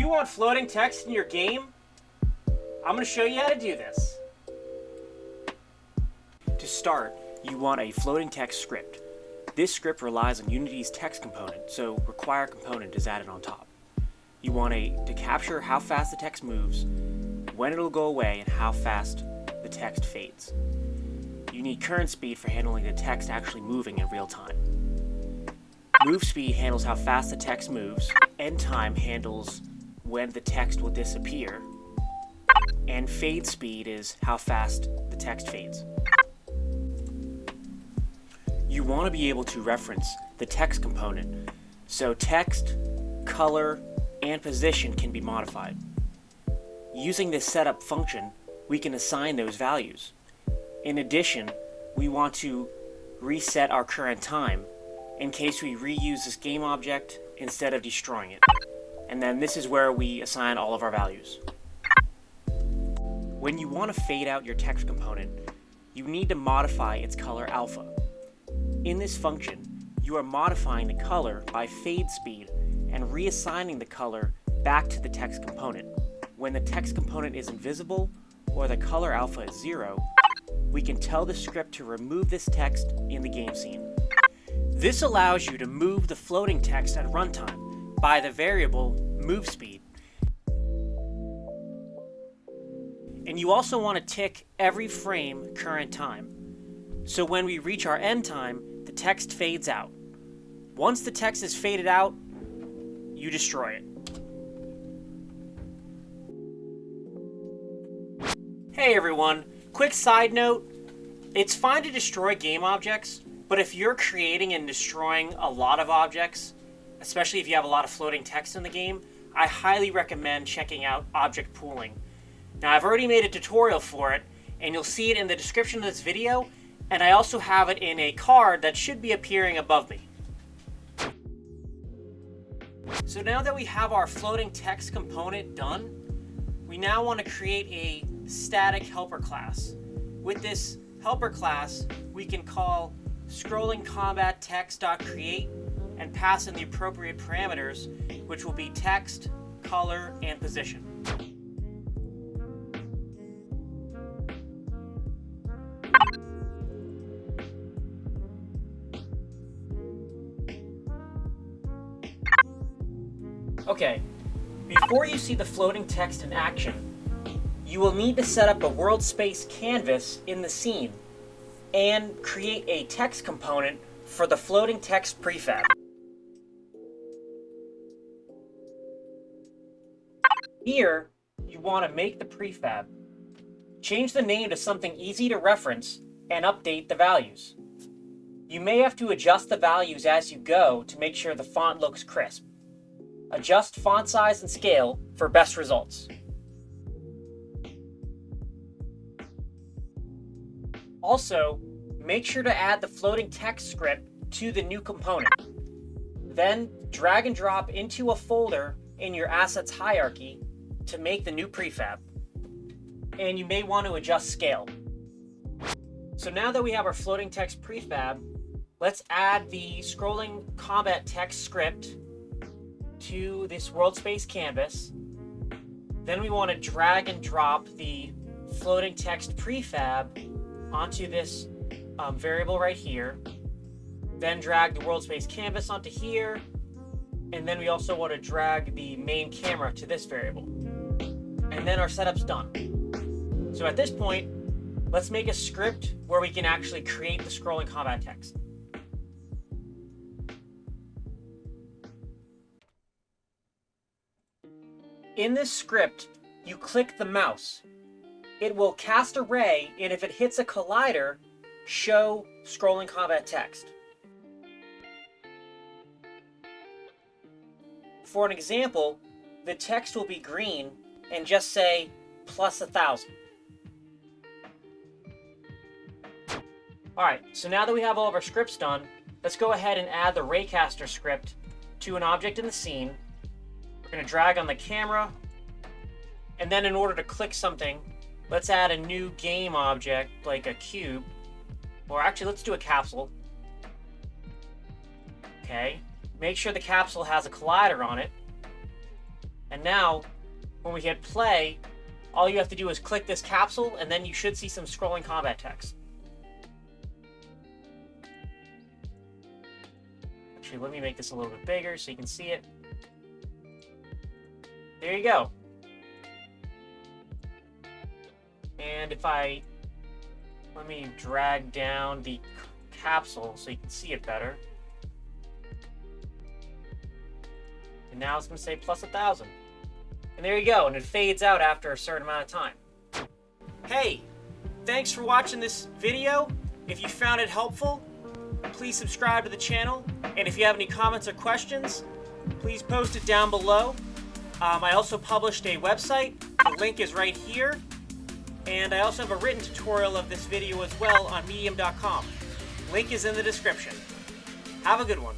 you want floating text in your game? I'm going to show you how to do this. To start, you want a floating text script. This script relies on Unity's text component, so require component is added on top. You want to capture how fast the text moves, when it'll go away, and how fast the text fades. You need current speed for handling the text actually moving in real time. Move speed handles how fast the text moves, end time handles when the text will disappear, and fade speed is how fast the text fades. You want to be able to reference the text component, so text, color, and position can be modified. Using this setup function, we can assign those values. In addition, we want to reset our current time in case we reuse this game object instead of destroying it. And then this is where we assign all of our values. When you want to fade out your text component, you need to modify its color alpha. In this function, you are modifying the color by fade speed and reassigning the color back to the text component. When the text component is invisible or the color alpha is 0, we can tell the script to remove this text in the game scene. This allows you to move the floating text at runtime by the variable move speed. And you also want to tick every frame current time. So when we reach our end time, the text fades out. Once the text is faded out, you destroy it. Hey everyone, quick side note. It's fine to destroy game objects, but if you're creating and destroying a lot of objects, especially if you have a lot of floating text in the game, I highly recommend checking out object pooling. Now I've already made a tutorial for it, and you'll see it in the description of this video, and I also have it in a card that should be appearing above me. So now that we have our floating text component done, we now want to create a static helper class. With this helper class, we can call ScrollingCombatText.create and pass in the appropriate parameters, which will be text, color, and position. Okay, before you see the floating text in action, you will need to set up a WorldSpaceCanvas in the scene and create a text component for the floating text prefab. Here, you want to make the prefab, change the name to something easy to reference, and update the values. You may have to adjust the values as you go to make sure the font looks crisp. Adjust font size and scale for best results. Also, make sure to add the floating text script to the new component. Then drag and drop into a folder in your assets hierarchy to make the new prefab. And you may want to adjust scale. So now that we have our floating text prefab, let's add the ScrollingCombatText script to this WorldSpaceCanvas. Then we want to drag and drop the floating text prefab onto this variable right here. Then drag the WorldSpaceCanvas onto here. And then we also want to drag the main camera to this variable. And then our setup's done. So at this point, let's make a script where we can actually create the ScrollingCombatText. In this script, you click the mouse. It will cast a ray, and if it hits a collider, show ScrollingCombatText. For an example, the text will be green and just say plus 1,000. Alright, so now that we have all of our scripts done, let's go ahead and add the Raycaster script to an object in the scene. We're going to drag on the camera, and then in order to click something, let's add a new game object, like a cube. Or actually, let's do a capsule. Okay, make sure the capsule has a collider on it. And now, when we hit play, all you have to do is click this capsule, and then you should see some scrolling combat text. Actually, let me make this a little bit bigger so you can see it. There you go. And if let me drag down the capsule so you can see it better. And now it's going to say plus 1,000. And there you go, and it fades out after a certain amount of time. Hey, thanks for watching this video. If you found it helpful, please subscribe to the channel. And if you have any comments or questions, please post it down below. I also published a website. The link is right here. And I also have a written tutorial of this video as well on medium.com. Link is in the description. Have a good one.